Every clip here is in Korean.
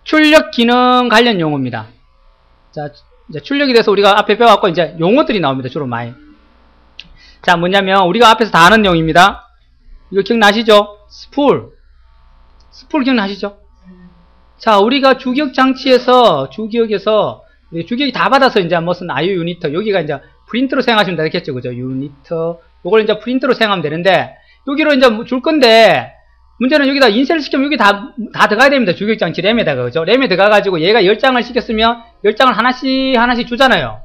출력 기능 관련 용어입니다. 자, 이제 출력이 돼서 우리가 앞에 배워갖고 이제 용어들이 나옵니다. 주로 많이. 자, 뭐냐면 우리가 앞에서 다 아는 내용입니다. 이거 기억나시죠? 스풀 기억나시죠? 자, 우리가 주기억장치에서 주기억이 다 받아서 이제 무슨 IO 유니터, 여기가 이제 프린트로 사용하시면 되겠죠. 그죠? 유니터. 요걸 이제 프린트로 사용하면 되는데, 여기로 이제 줄 건데, 문제는 여기다 인쇄를 시키면 여기 다 들어가야 됩니다. 주기억장치 램에다가. 그죠? 램에 들어가가지고 얘가 10장을 시켰으면 10장을 하나씩 주잖아요.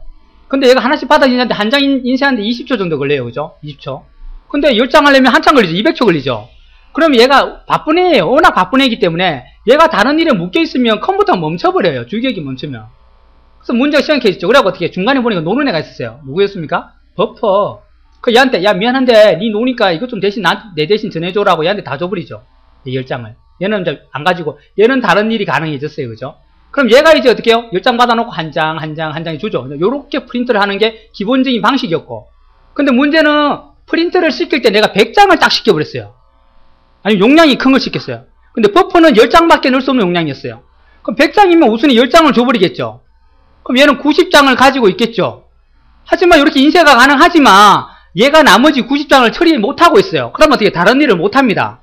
근데 얘가 하나씩 받아 인쇄하는데 한 장 인쇄하는데 20초 정도 걸려요. 그죠? 20초. 근데 10장 하려면 한참 걸리죠. 200초 걸리죠. 그럼 얘가 바쁜 애예요. 워낙 바쁜 애이기 때문에 얘가 다른 일에 묶여있으면 컴퓨터가 멈춰버려요. 주기억이 멈추면. 그래서 문제가 시행해지죠. 그래갖고 어떻게 중간에 보니까 노는 애가 있었어요. 누구였습니까? 버퍼. 그 얘한테 야 미안한데 니 노니까 이것 좀 대신 내 대신 전해줘라고 얘한테 다 줘버리죠. 이 10장을. 얘는 이제 안 가지고 얘는 다른 일이 가능해졌어요. 그죠? 그럼 얘가 이제 어떻게 해요? 10장 받아놓고 한 장이 주죠. 요렇게 프린트를 하는 게 기본적인 방식이었고. 근데 문제는 프린트를 시킬 때 내가 100장을 딱 시켜버렸어요. 아니면 용량이 큰 걸 시켰어요. 근데 버퍼는 10장밖에 넣을 수 없는 용량이었어요. 그럼 100장이면 우선이 10장을 줘버리겠죠. 그럼 얘는 90장을 가지고 있겠죠. 하지만 이렇게 인쇄가 가능하지만 얘가 나머지 90장을 처리 못하고 있어요. 그러면 어떻게 다른 일을 못합니다.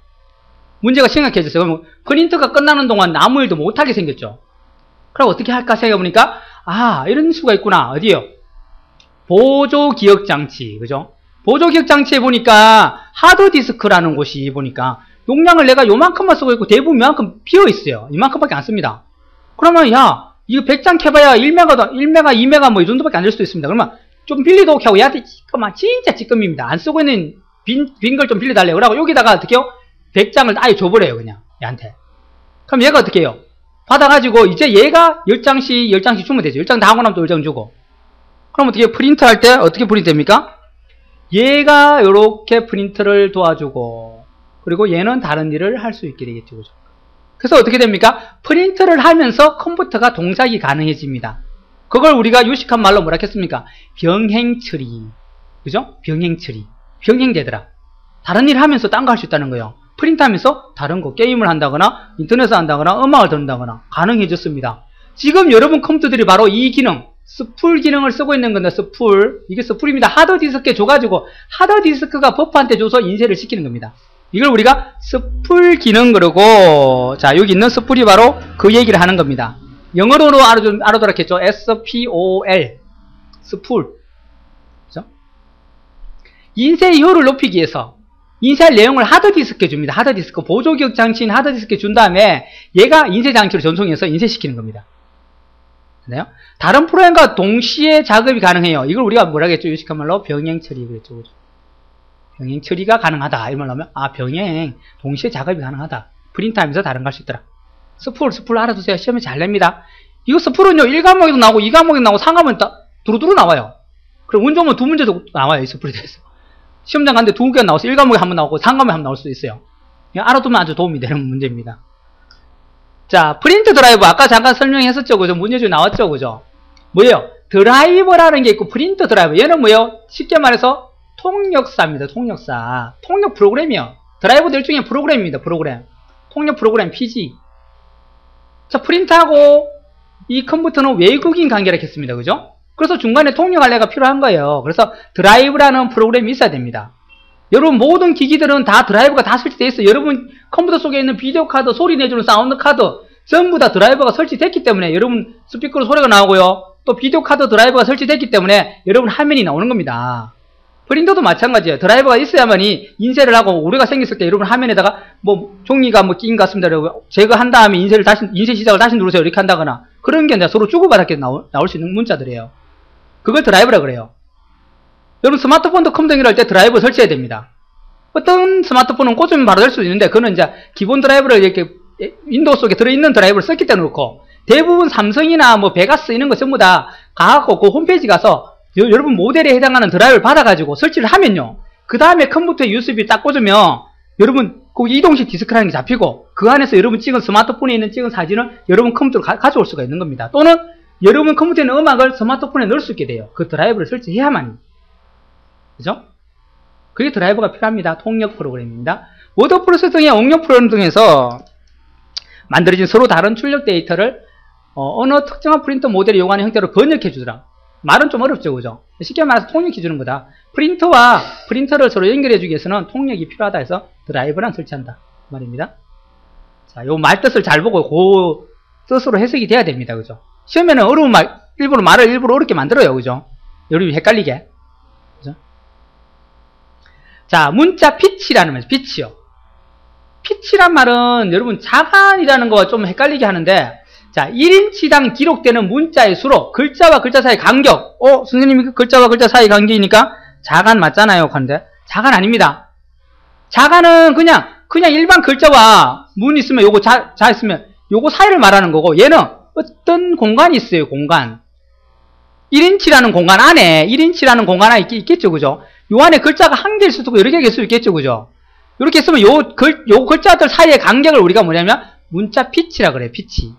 문제가 심각해졌어요. 그럼 프린트가 끝나는 동안 아무 일도 못하게 생겼죠. 그럼 어떻게 할까 생각해보니까 이런 수가 있구나. 어디요? 보조기억장치. 그죠? 보조기억장치에 보니까 하드디스크라는 곳이 보니까 용량을 내가 요만큼만 쓰고 있고 대부분 이만큼 비어있어요. 이만큼밖에 안 씁니다. 그러면 야 이거 100장 캐봐야 1메가, 2메가 뭐 이 정도밖에 안 될 수도 있습니다. 그러면 좀 빌리도록 하고 얘한테 찌끔만 진짜 찌끔입니다. 안 쓰고 있는 빈 걸 좀 빌려달래요. 그러고 여기다가 어떻게 해요? 100장을 아예 줘버려요. 그냥 얘한테. 그럼 얘가 어떻게 해요? 받아가지고 이제 얘가 10장씩 주면 되죠. 10장 다 하고 나면 또 10장 주고. 그럼 어떻게 프린트 할 때 어떻게 프린트 됩니까? 얘가 이렇게 프린트를 도와주고 그리고 얘는 다른 일을 할 수 있게 되겠죠. 그죠? 그래서 어떻게 됩니까? 프린트를 하면서 컴퓨터가 동작이 가능해집니다. 그걸 우리가 유식한 말로 뭐라 했습니까? 병행처리. 그죠? 병행처리. 병행되더라. 다른 일을 하면서 딴 거 할 수 있다는 거예요. 프린트하면서 다른 거 게임을 한다거나 인터넷을 한다거나 음악을 듣는다거나 가능해졌습니다. 지금 여러분 컴퓨터들이 바로 이 기능 스풀 기능을 쓰고 있는 건데 스풀 이게 스풀입니다. 하드디스크에 줘가지고 하드디스크가 버퍼한테 줘서 인쇄를 시키는 겁니다. 이걸 우리가 스풀 기능 그러고 자 여기 있는 스풀이 바로 그 얘기를 하는 겁니다. 영어로는 알아들었겠죠. SPOL 스풀 그죠? 인쇄 효율을 높이기 위해서 인쇄할 내용을 하드디스크에 줍니다. 하드디스크 보조기억 장치인 하드디스크에 준 다음에 얘가 인쇄 장치로 전송해서 인쇄시키는 겁니다. 네요? 다른 프로그램과 동시에 작업이 가능해요. 이걸 우리가 뭐라 했죠? 유식한 말로 병행 처리 그랬죠. 병행 처리가 가능하다. 이 말로 하면 병행 동시에 작업이 가능하다. 프린트하면서 다른 거 할 수 있더라. 스풀 알아두세요. 시험에 잘 냅니다. 이거 스풀은요 1과목에도 나오고 2과목에도 나오고 3과목에도 두루두루 나와요. 그리고 운 좋으면 2문제도 나와요. 이 스풀에 대해서. 시험장 갔는데 2개가 나와서 1과목에 한 번 나오고 3과목에 한 번 나올 수도 있어요. 그냥 알아두면 아주 도움이 되는 문제입니다. 자, 프린트 드라이브 아까 잠깐 설명했었죠. 그죠? 문제집에 나왔죠. 그죠? 뭐예요? 드라이버라는 게 있고 프린트 드라이버. 얘는 뭐예요? 쉽게 말해서 통역사입니다. 통역사. 통역 프로그램이요. 드라이버도 일종의 프로그램입니다. 프로그램. 통역 프로그램 PG. 자, 프린트하고 이 컴퓨터는 외국인 관계를 했습니다. 그죠? 그래서 중간에 통역할 애가 필요한 거예요. 그래서 드라이브라는 프로그램이 있어야 됩니다. 여러분 모든 기기들은 다 드라이버가 다 설치되어 있어요. 여러분 컴퓨터 속에 있는 비디오 카드, 소리 내주는 사운드 카드 전부 다 드라이버가 설치됐기 때문에 여러분 스피커로 소리가 나오고요. 또 비디오 카드 드라이버가 설치됐기 때문에 여러분 화면이 나오는 겁니다. 프린터도 마찬가지예요. 드라이버가 있어야만이 인쇄를 하고 오류가 생겼을 때 여러분 화면에다가 뭐 종이가 뭐 낀 것 같습니다. 제거한 다음에 인쇄 시작을 다시 누르세요. 이렇게 한다거나 그런 게 아니라 서로 주고받았게 나올 수 있는 문자들이에요. 그걸 드라이버라 그래요. 여러분 스마트폰도 컴퓨터를 할 때 드라이버 설치해야 됩니다. 어떤 스마트폰은 꽂으면 바로 될 수도 있는데 그거는 이제 기본 드라이버를 이렇게 윈도우 속에 들어있는 드라이버를 썼기 때문에 그렇고 대부분 삼성이나 뭐 베가스 이런 거 전부 다 가갖고 그 홈페이지 가서 여러분 모델에 해당하는 드라이버를 받아가지고 설치를 하면요. 그 다음에 컴퓨터에 USB 딱 꽂으면 여러분 거기 이동식 디스크라는 게 잡히고 그 안에서 여러분 찍은 스마트폰에 있는 찍은 사진을 여러분 컴퓨터로 가져올 수가 있는 겁니다. 또는 여러분 컴퓨터에 있는 음악을 스마트폰에 넣을 수 있게 돼요. 그 드라이버를 설치해야만이. 그죠? 그게 드라이버가 필요합니다. 통역 프로그램입니다. 워드 프로세서 등의 응용 프로그램 중에서 만들어진 서로 다른 출력 데이터를 어느 특정한 프린터 모델이 요구하는 형태로 번역해 주더라. 말은 좀 어렵죠, 그죠? 쉽게 말해서 통역해 주는 거다. 프린터와 프린터를 서로 연결해 주기 위해서는 통역이 필요하다 해서 드라이버랑 설치한다 말입니다. 자, 요 말 뜻을 잘 보고 그 뜻으로 해석이 돼야 됩니다, 그죠? 시험에는 어려운 말, 말을 일부러 어렵게 만들어요, 그죠? 여러분이 헷갈리게. 그죠? 자, 문자 피치라는 말, 피치요. 피치란 말은 여러분 자간이라는 거와 좀 헷갈리게 하는데, 자, 1인치당 기록되는 문자의 수로 글자와 글자 사이 간격. 선생님이 글자와 글자 사이 간격이니까 자간 맞잖아요. 하는데 자간 아닙니다. 자간은 그냥 일반 글자와 문 있으면 요거 자 있으면 요거 사이를 말하는 거고, 얘는 어떤 공간이 있어요. 공간. 1인치라는 공간 안에 1인치라는 공간 안에 있겠죠, 그죠? 요 안에 글자가 한 개일 수도 있고 여러 개일 수도 있겠죠, 그죠? 이렇게 있으면 요 글자들 사이의 간격을 우리가 뭐냐면 문자 피치라 그래요. 피치.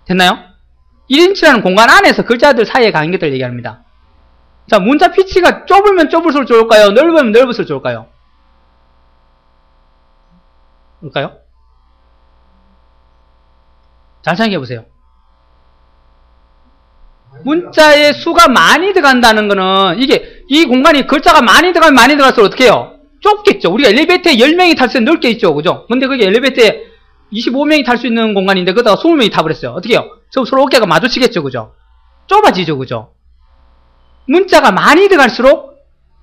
됐나요? 1인치라는 공간 안에서 글자들 사이의 간격을 얘기합니다. 자, 문자 피치가 좁으면 좁을수록 좋을까요? 넓으면 넓을수록 좋을까요? 뭘까요? 잘 생각해 보세요. 문자의 수가 많이 들어간다는 거는 이 공간이 글자가 많이 들어갈수록 어떻게 해요? 좁겠죠. 우리가 엘리베이터에 10명이 탈 수 있는 넓게 있죠. 그죠? 근데 그게 엘리베이터에 25명이 탈 수 있는 공간인데 그러다가 20명이 타버렸어요. 어떻게 해요? 서로 어깨가 마주치겠죠. 그죠? 좁아지죠. 그죠? 문자가 많이 들어갈수록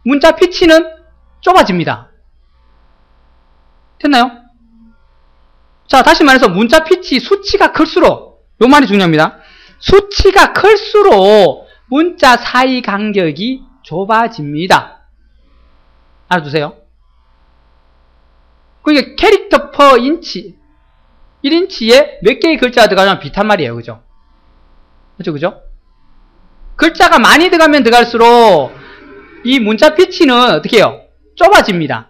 문자 피치는 좁아집니다. 됐나요? 자, 다시 말해서 문자 피치 수치가 클수록, 요 말이 중요합니다. 수치가 클수록 문자 사이 간격이 좁아집니다. 알아두세요. 그러니까 캐릭터 퍼 인치, 1인치에 몇 개의 글자가 들어가면 비슷한 말이에요. 그죠? 그죠? 글자가 많이 들어가면 들어갈수록 이 문자 피치는 어떻게 해요? 좁아집니다.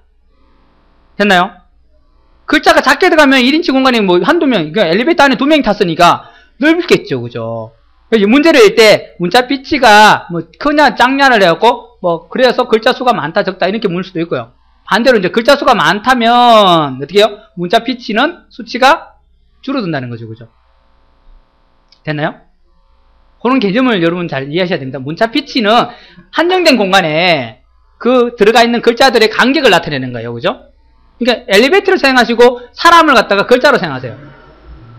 됐나요? 글자가 작게 들어가면 1인치 공간에 뭐 한두 명, 그러니까 엘리베이터 안에 2명이 탔으니까 넓겠죠. 그죠? 문제를 낼 때 문자 피치가 뭐 크냐 작냐를 해갖고 뭐 그래서 글자 수가 많다 적다 이렇게 물 수도 있고요. 반대로 이제 글자 수가 많다면 어떻게 해요? 문자 피치는 수치가 줄어든다는 거죠. 그죠? 됐나요? 그런 개념을 여러분 잘 이해하셔야 됩니다. 문자 피치는 한정된 공간에 그 들어가 있는 글자들의 간격을 나타내는 거예요. 그죠? 그러니까 엘리베이터를 사용하시고 사람을 갖다가 글자로 사용하세요.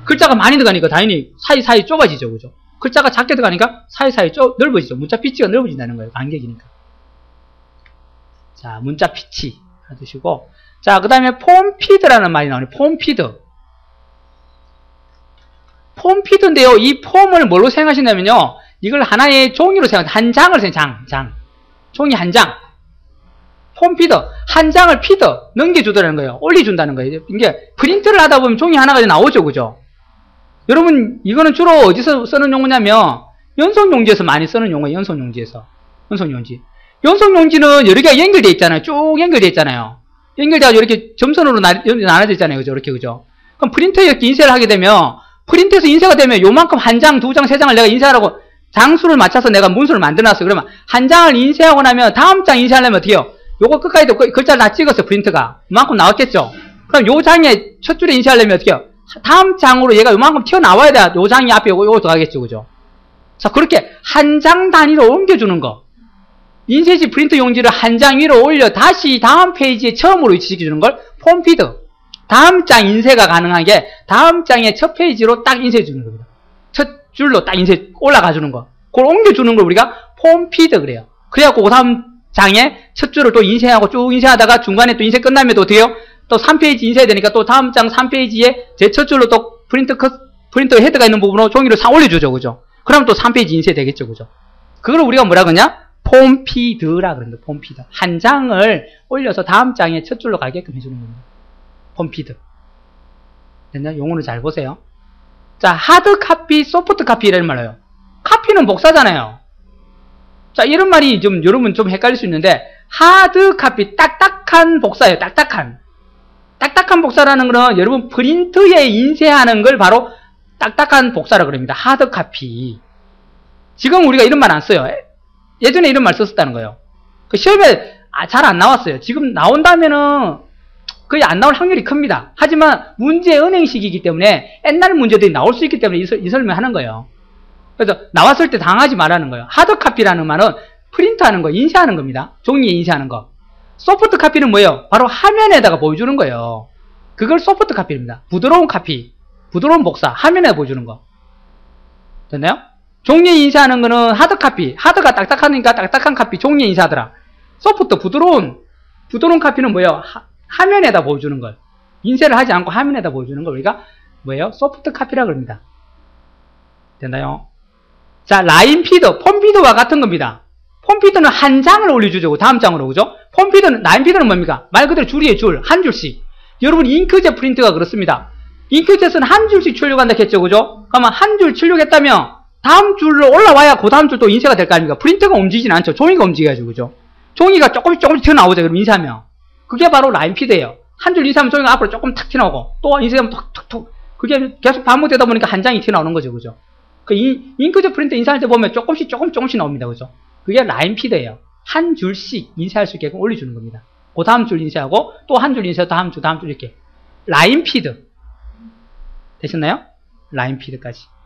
글자가 많이 들어가니까 당연히 사이사이 좁아지죠. 그죠? 글자가 작게 들어가니까 사이사이 넓어지죠. 문자 피치가 넓어진다는 거예요. 간격이니까. 자, 문자 피치 해두시고, 자, 그 다음에 폼피드라는 말이 나오네요. 폼피드. 폼피드인데요. 이 폼을 뭘로 사용하신다면요. 이걸 하나의 종이로 한 장을 종이 한 장. 폼피드. 한 장을 피드. 넘겨주더라는 거예요. 올려준다는 거예요. 이게 프린트를 하다 보면 종이 하나가 나오죠. 그죠? 여러분, 이거는 주로 어디서 쓰는 용어냐면, 연속용지에서 많이 쓰는 용어예요. 연속용지에서. 연속용지. 연속용지는 여러 개가 연결되어 있잖아요. 쭉 연결되어 있잖아요. 연결돼가지고 이렇게 점선으로 나눠져 있잖아요. 그죠? 이렇게, 그죠? 그럼 프린터에 이렇게 인쇄를 하게 되면, 프린터에서 인쇄가 되면 요만큼 한 장, 두 장, 세 장을 내가 인쇄하라고 장수를 맞춰서 내가 문서를 만들어놨어요. 그러면 한 장을 인쇄하고 나면 다음 장 인쇄하려면 어떻게 해요? 요거 끝까지 글자를 다 찍었어요. 프린터가. 요만큼 나왔겠죠? 그럼 요 장에 첫 줄에 인쇄하려면 어떻게 해요? 다음 장으로 얘가 요만큼 튀어나와야 돼. 요 장이 앞에 요거 들어가겠죠. 그죠? 자, 그렇게 한 장 단위로 옮겨주는 거. 인쇄지 프린터 용지를 한 장 위로 올려 다시 다음 페이지에 처음으로 위치시켜주는 걸 폼피드. 다음 장 인쇄가 가능하게 다음 장의 첫 페이지로 딱 인쇄해 주는 겁니다. 첫 줄로 딱 인쇄 올라가 주는 거. 그걸 옮겨주는 걸 우리가 폼피드 그래요. 그래갖고 그 다음 장에 첫 줄을 또 인쇄하고 쭉 인쇄하다가 중간에 또 인쇄 끝나면 또 어떻게 해요? 또 3페이지 인쇄해야 되니까 또 다음 장 3페이지에 제 첫 줄로 또 프린터 헤드가 있는 부분으로 종이를 싹 올려주죠. 그죠? 그럼 또 3페이지 인쇄 되겠죠. 그죠? 그걸 우리가 뭐라 그러냐? 폼피드라 그럽니다. 폼피드. 한 장을 올려서 다음 장에 첫 줄로 가게끔 해주는 겁니다. 폼피드. 됐나요? 용어를 잘 보세요. 자, 하드 카피, 소프트 카피라는 말이에요. 카피는 복사잖아요. 자, 이런 말이 좀 여러분 좀 헷갈릴 수 있는데 하드 카피, 딱딱한 복사예요. 딱딱한 복사라는 거는 여러분 프린트에 인쇄하는 걸 바로 딱딱한 복사라고 그럽니다. 하드 카피. 지금 우리가 이런 말 안 써요. 예전에 이런 말 썼었다는 거예요. 그 시험에 잘 안 나왔어요. 지금 나온다면은 거의 안 나올 확률이 큽니다. 하지만 문제 은행식이기 때문에 옛날 문제들이 나올 수 있기 때문에 이 설명하는 거예요. 그래서 나왔을 때 당하지 말라는 거예요. 하드카피라는 말은 프린트하는 거, 인쇄하는 겁니다. 종이에 인쇄하는 거. 소프트 카피는 뭐예요? 바로 화면에다가 보여주는 거예요. 그걸 소프트 카피입니다. 부드러운 카피, 부드러운 복사, 화면에 보여주는 거. 됐나요? 종이에 인쇄하는 거는 하드 카피. 하드가 딱딱하니까 딱딱한 카피, 종이에 인쇄하더라. 소프트, 부드러운 카피는 뭐예요? 화면에다 보여주는 걸. 인쇄를 하지 않고 화면에다 보여주는 걸 우리가 뭐예요? 소프트 카피라고 합니다. 됐나요? 자, 라인 피드, 폼 피드와 같은 겁니다. 폼 피드는 한 장을 올려주죠. 다음 장으로, 그죠? 폼 피드는, 라인 피드는 뭡니까? 말 그대로 줄이에요, 줄. 한 줄씩. 여러분, 잉크젯 프린트가 그렇습니다. 잉크젯은 한 줄씩 출력한다 했죠, 그죠? 그러면 한 줄 출력했다면, 다음 줄로 올라와야 그 다음 줄 또 인쇄가 될 거 아닙니까? 프린터가 움직이진 않죠. 종이가 움직여야죠, 그죠? 종이가 조금씩 튀어나오죠, 그럼 인쇄하면. 그게 바로 라인 피드예요. 한 줄 인쇄하면 종이가 앞으로 조금 탁 튀어나오고, 또 인쇄하면 톡톡톡. 그게 계속 반복되다 보니까 한 장이 튀어나오는 거죠, 그죠? 그 잉크젯 프린터 인쇄할 때 보면 조금씩 나옵니다, 그죠? 그게 라인 피드예요. 한 줄씩 인쇄할 수 있게끔 올려주는 겁니다. 그 다음 줄 인쇄하고, 또 한 줄 인쇄, 다음 줄 이렇게. 라인 피드. 되셨나요? 라인 피드까지.